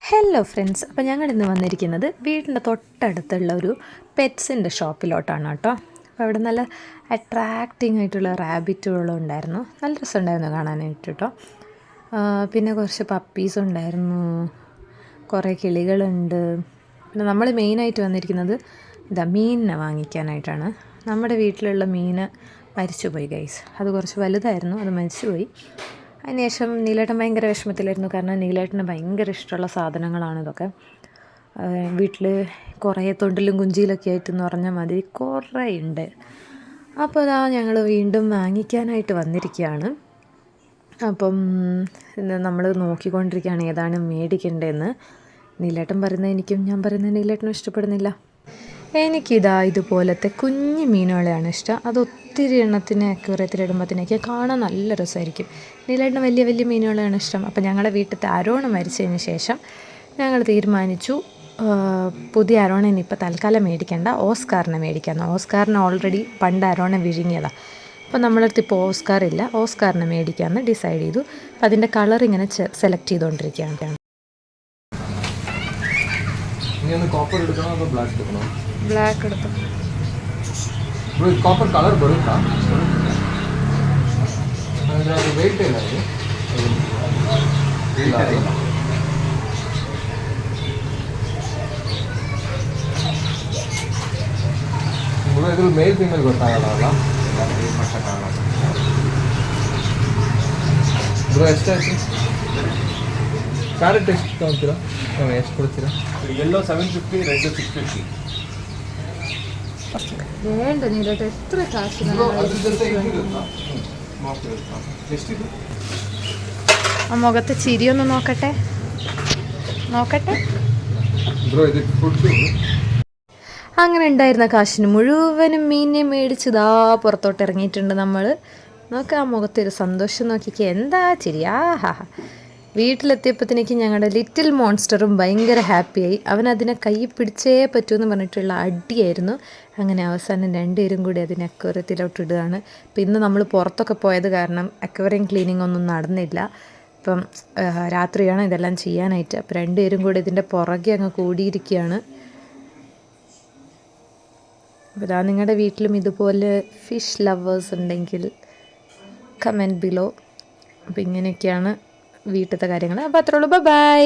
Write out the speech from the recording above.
Hello friends, അപ്പോൾ ഞങ്ങൾ ഇന്ന് വന്നിരിക്കുന്നത് വീടിൻ്റെ തൊട്ടടുത്തുള്ള ഒരു പെറ്റ്സിൻ്റെ ഷോപ്പിലോട്ടാണ് കേട്ടോ. അപ്പോൾ അവിടെ നല്ല അട്രാക്റ്റിംഗ് ആയിട്ടുള്ള റാബിറ്റുകളും ഉണ്ടായിരുന്നു. നല്ല രസമുണ്ടായിരുന്നു കാണാനായിട്ട് കേട്ടോ. പിന്നെ കുറച്ച് പപ്പീസ് ഉണ്ടായിരുന്നു, കുറേ കിളികളുണ്ട്. പിന്നെ നമ്മൾ മെയിനായിട്ട് വന്നിരിക്കുന്നത് മീനിനെ വാങ്ങിക്കാനായിട്ടാണ്. നമ്മുടെ വീട്ടിലുള്ള മീൻ മരിച്ചുപോയി ഗൈസ്. അത് കുറച്ച് വലുതായിരുന്നു, അത് മരിച്ചുപോയി. അതിനുശേഷം നീലേട്ടൻ ഭയങ്കര വിഷമത്തിലായിരുന്നു. കാരണം നീലേട്ടന് ഭയങ്കര ഇഷ്ടമുള്ള സാധനങ്ങളാണ് ഇതൊക്കെ. വീട്ടിൽ കുറേ തൊണ്ടിലും കുഞ്ചിയിലൊക്കെ ആയിട്ടെന്ന് പറഞ്ഞാൽ മതി കുറേ ഉണ്ട്. അപ്പോൾ അതാ ഞങ്ങൾ വീണ്ടും വാങ്ങിക്കാനായിട്ട് വന്നിരിക്കുകയാണ്. അപ്പം നമ്മൾ നോക്കിക്കൊണ്ടിരിക്കുകയാണ് ഏതാണ് മേടിക്കേണ്ടതെന്ന്. നീലേട്ടൻ പറയുന്നത് എനിക്കും, ഞാൻ പറയുന്നത് നീലേട്ടനും ഇഷ്ടപ്പെടുന്നില്ല. ഇതുപോലത്തെ കുഞ്ഞു മീനുകളെയാണ് ഇഷ്ടം. അത് ഒത്തിരി എണ്ണത്തിന് അക്വേറിയത്തിലിടുമ്പോഴത്തേക്ക് കാണാൻ നല്ല രസമായിരിക്കും. നീലേട്ടന് വലിയ വലിയ മീനുകളെയാണ് ഇഷ്ടം. അപ്പോൾ ഞങ്ങളുടെ വീട്ടിലത്തെ അരോണ മരിച്ചതിന് ശേഷം ഞങ്ങൾ തീരുമാനിച്ചു പുതിയ അരോണ ഇപ്പോൾ തൽക്കാലം മേടിക്കേണ്ട, ഓസ്കാറിനെ മേടിക്കാമെന്ന്. ഓസ്കാറിന് ഓൾറെഡി പണ്ട് അരോണ വിഴുങ്ങിയതാണ്. അപ്പോൾ നമ്മളടുത്ത് ഇപ്പോൾ ഓസ്കാർ ഇല്ല, ഓസ്കാറിനെ മേടിക്കാമെന്ന് ഡിസൈഡ് ചെയ്തു. അപ്പോൾ അതിൻ്റെ കളർ ഇങ്ങനെ സെലക്ട് ചെയ്തുകൊണ്ടിരിക്കുകയാണ്. ಬ್ಲ್ಯಾಕ್ എടുത്തു. ಕಾಪರ್ ಕಲರ್ ಬರುತ್ತಾ? ಅಂದರೆ ಅದು ವೆಯ್ಟ್ ಇಲ್ಲ, ಇದು ಇಲ್ಲ. ಇದ್ರ ಮೇಲ್ ಫೀಮೇಲ್ ಗೊತ್ತಾಗಲ್ಲ ಅಲ್ಲ, ಬ್ರೋ ಎಷ್ಟಾಯ್ತು? ಕ್ಯಾರೆಟ್ ಎಷ್ಟು ತೊಗೊತೀರಾ? ಎಷ್ಟು ಕೊಡ್ತೀರಾ? ಎಲ್ಲೋ 750, ರೆಡ್ 650. വേണ്ട നീലേട്ട, എത്ര കാശ്? ആ മുഖത്തെ ചിരിയൊന്ന് നോക്കട്ടെ. അങ്ങനെ ഉണ്ടായിരുന്ന കാശിന് മുഴുവനും മീനിനെ മേടിച്ചതാ പുറത്തോട്ട് ഇറങ്ങിയിട്ടുണ്ട് നമ്മൾ. നോക്കാം ആ മുഖത്തൊരു സന്തോഷം നോക്കിക്കേ, എന്താ ചിരി! ആഹാ! വീട്ടിലെത്തിയപ്പോഴത്തേക്ക് ഞങ്ങളുടെ ലിറ്റിൽ മോൺസ്റ്ററും ഭയങ്കര ഹാപ്പിയായി. അവനതിനെ കൈ പിടിച്ചേ പറ്റുമെന്ന് പറഞ്ഞിട്ടുള്ള അടിയായിരുന്നു. അങ്ങനെ അവസാനം രണ്ടുപേരും കൂടി അതിനെ അക്വേറിയത്തിലോട്ട് ഇടുകയാണ്. അപ്പം ഇന്ന് നമ്മൾ പുറത്തൊക്കെ പോയത് കാരണം അക്വേറിയം ക്ലീനിങ് ഒന്നും നടന്നില്ല. ഇപ്പം രാത്രിയാണ് ഇതെല്ലാം ചെയ്യാനായിട്ട്. അപ്പം രണ്ടുപേരും കൂടി ഇതിൻ്റെ പുറകെ അങ്ങ് കൂടിയിരിക്കുകയാണ്. അപ്പോൾ ഇതാ, നിങ്ങളുടെ വീട്ടിലും ഇതുപോലെ ഫിഷ് ലവേഴ്സ് ഉണ്ടെങ്കിൽ കമൻറ്റ് ബിലോ. അപ്പോൾ ഇങ്ങനെയൊക്കെയാണ് വീട്ടിലത്തെ കാര്യങ്ങൾ. അപ്പോൾ അത്രേ ഉള്ളൂ. ബൈ.